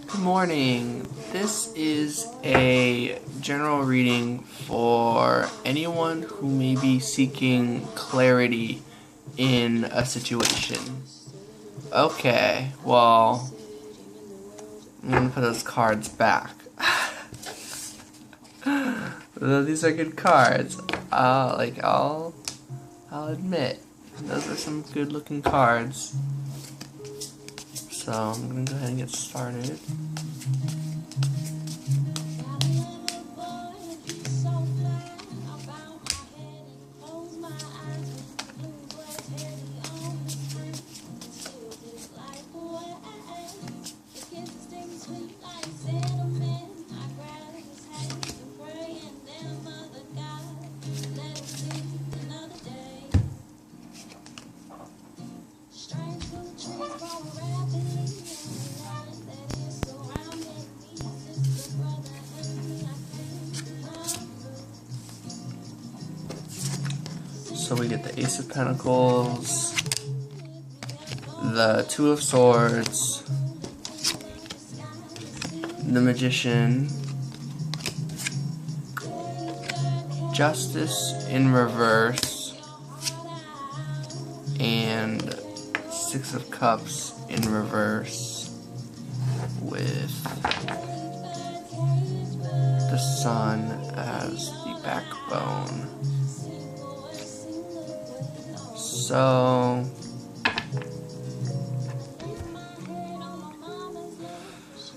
Good morning. This is a general reading for anyone who may be seeking clarity in a situation. Okay, well, I'm gonna put those cards back. These are good cards. I'll admit, those are some good looking cards. So I'm gonna go ahead and get started. So we get the Ace of Pentacles, the Two of Swords, the Magician, Justice in reverse, and Six of Cups in reverse with the Sun as the backbone. So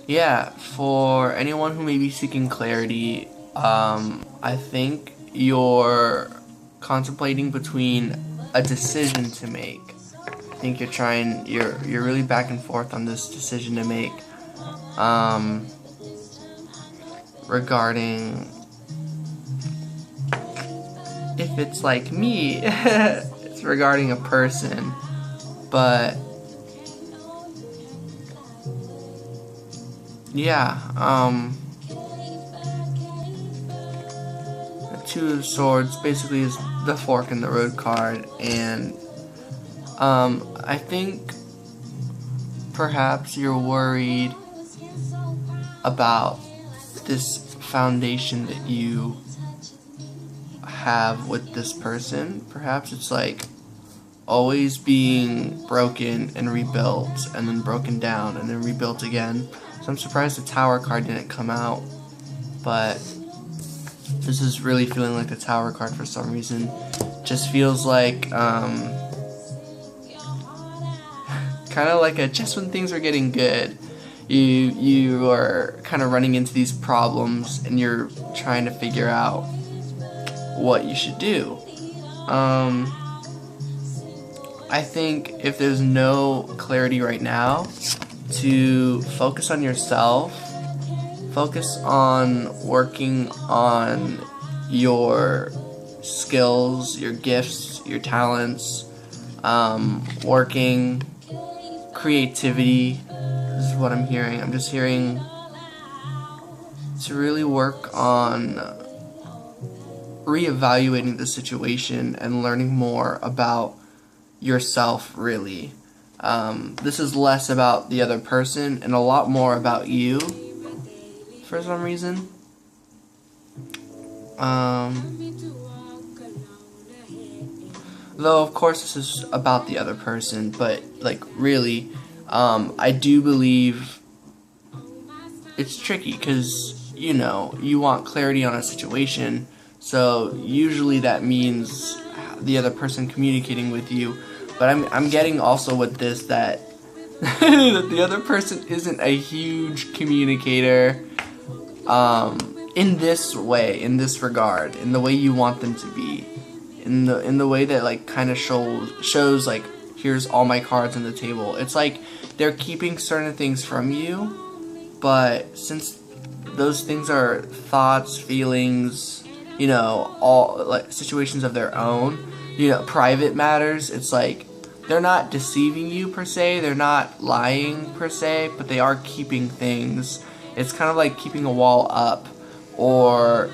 yeah, for anyone who may be seeking clarity, I think you're contemplating between a decision to make. I think you're really back and forth on this decision to make, regarding if it's like me, it's regarding a person, but yeah, the Two of Swords basically is the fork in the road card, and I think perhaps you're worried about this foundation that you have with this person. Perhaps it's like always being broken and rebuilt, and then broken down and then rebuilt again. So I'm surprised the Tower card didn't come out, but this is really feeling like the Tower card for some reason. Just feels like kind of like just when things are getting good, you are kind of running into these problems and you're trying to figure out what you should do. I think if there's no clarity right now, to focus on yourself, focus on working on your skills, your gifts, your talents, working, creativity. This is what I'm hearing. I'm just hearing to really work on reevaluating the situation and learning more about yourself, really. This is less about the other person and a lot more about you for some reason. Though of course this is about the other person, but like really, I do believe it's tricky because, you know, you want clarity on a situation, so usually that means the other person communicating with you. But I'm getting also with this that that the other person isn't a huge communicator in this way, in this regard, in the way you want them to be, in the way that like kind of shows like, here's all my cards on the table. It's like they're keeping certain things from you, but since those things are thoughts, feelings, you know, all like situations of their own, you know, private matters, it's like they're not deceiving you per se, they're not lying per se, but they are keeping things. It's kind of like keeping a wall up, or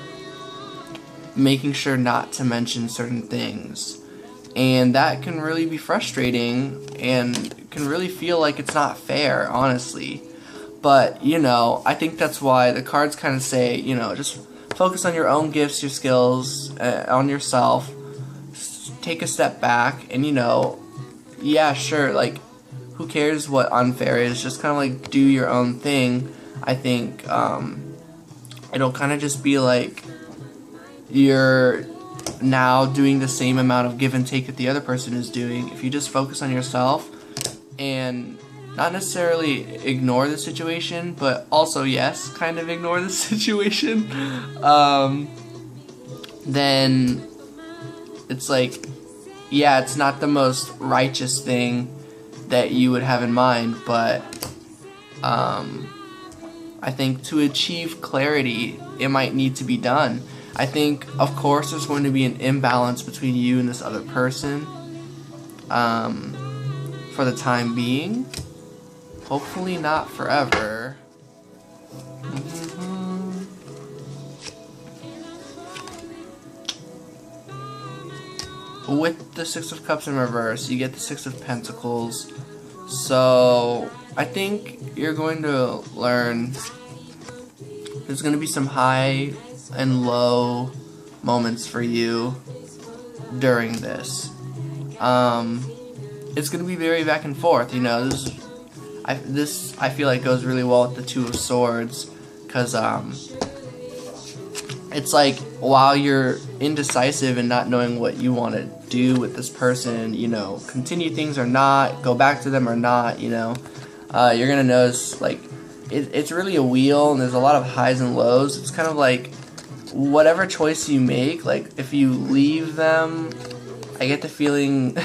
making sure not to mention certain things. And that can really be frustrating and can really feel like it's not fair, honestly. But, you know, I think that's why the cards kind of say, you know, just focus on your own gifts, your skills, on yourself. Take a step back and, you know, yeah, sure, like, who cares what unfair is? Just kind of, like, do your own thing. I think it'll kind of just be like you're now doing the same amount of give and take that the other person is doing. If you just focus on yourself and not necessarily ignore the situation, but also, yes, kind of ignore the situation, then it's like, yeah, it's not the most righteous thing that you would have in mind, but I think to achieve clarity, it might need to be done. I think, of course, there's going to be an imbalance between you and this other person for the time being. Hopefully not forever. With the Six of Cups in reverse, you get the Six of Pentacles. So I think you're going to learn there's going to be some high and low moments for you during this. It's going to be very back and forth, you know. This I feel like goes really well with the Two of Swords, because it's like while you're indecisive and not knowing what you want to do with this person, you know, continue things or not, go back to them or not, you know, you're gonna notice like it's really a wheel and there's a lot of highs and lows. It's kind of like whatever choice you make, like if you leave them, I get the feeling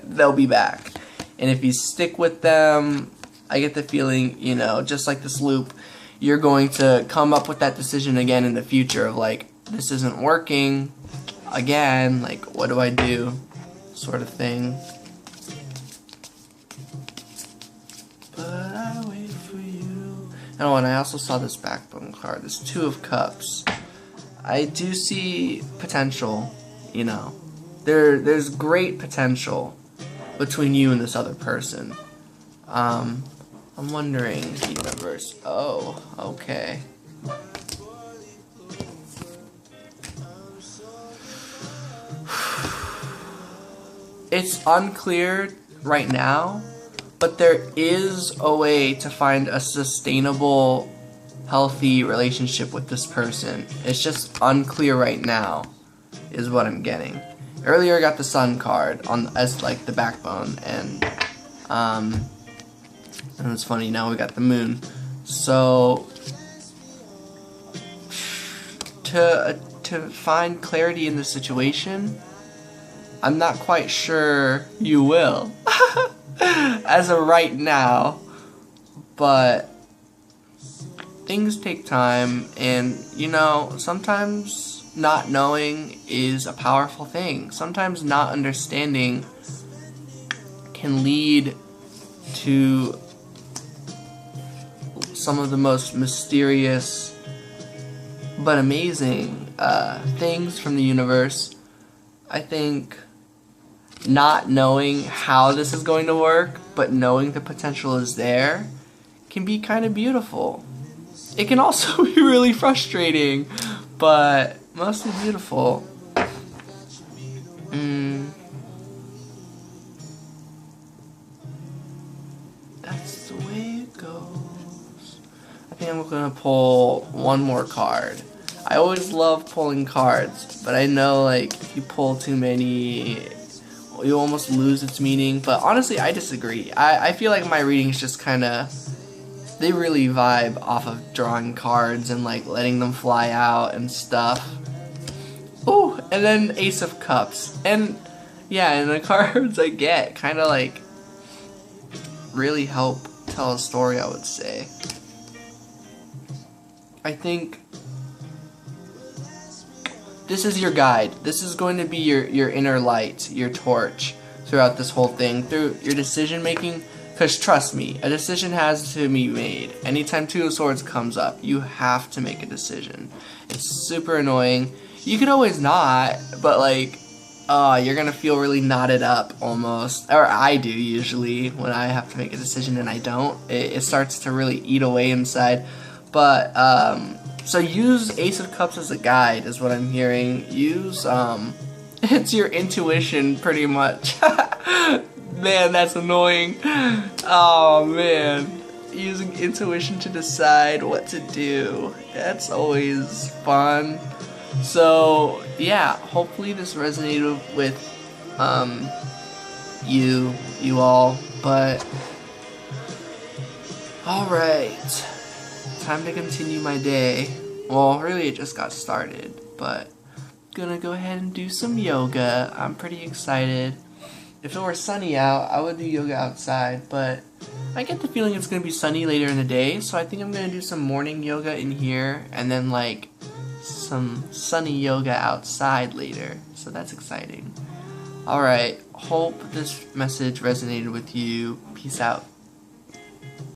they'll be back, and if you stick with them, I get the feeling, you know, just like this loop, you're going to come up with that decision again in the future of like, this isn't working again, like what do I do, sort of thing. But I wait for you. Oh, and I also saw this Backbone card, this Two of Cups. I do see potential, you know. There's great potential between you and this other person. I'm wondering, universe. Oh, okay. It's unclear right now, but there is a way to find a sustainable, healthy relationship with this person. It's just unclear right now, is what I'm getting. Earlier I got the Sun card as like the backbone, and it's funny, now we got the Moon. So to find clarity in the situation, I'm not quite sure you will as of right now, but things take time, and you know, sometimes not knowing is a powerful thing. Sometimes not understanding can lead to some of the most mysterious but amazing things from the universe. I think not knowing how this is going to work, but knowing the potential is there, can be kind of beautiful. It can also be really frustrating, but mostly beautiful. That's the way it goes. I think I'm gonna pull one more card. I always love pulling cards, but I know like if you pull too many, you almost lose its meaning. But honestly, I disagree. I feel like my readings just kind of, they really vibe off of drawing cards and like letting them fly out and stuff. Ooh, and then Ace of Cups. And yeah, and the cards I get kind of like really help tell a story, I would say. I think this is your guide. This is going to be your inner light, your torch throughout this whole thing, through your decision making. Because trust me, a decision has to be made. Anytime Two of Swords comes up, you have to make a decision. It's super annoying. You could always not, but like, you're gonna feel really knotted up almost. Or I do usually when I have to make a decision and I don't. It starts to really eat away inside. But, so use Ace of Cups as a guide is what I'm hearing. Use, it's your intuition pretty much. Man, that's annoying. Oh man. Using intuition to decide what to do. That's always fun. So yeah, hopefully this resonated with you all, but alright. Time to continue my day. Well, really it just got started, but gonna go ahead and do some yoga. I'm pretty excited. If it were sunny out, I would do yoga outside, but I get the feeling it's gonna be sunny later in the day, so I think I'm gonna do some morning yoga in here, and then like some sunny yoga outside later, so that's exciting. Alright, hope this message resonated with you. Peace out.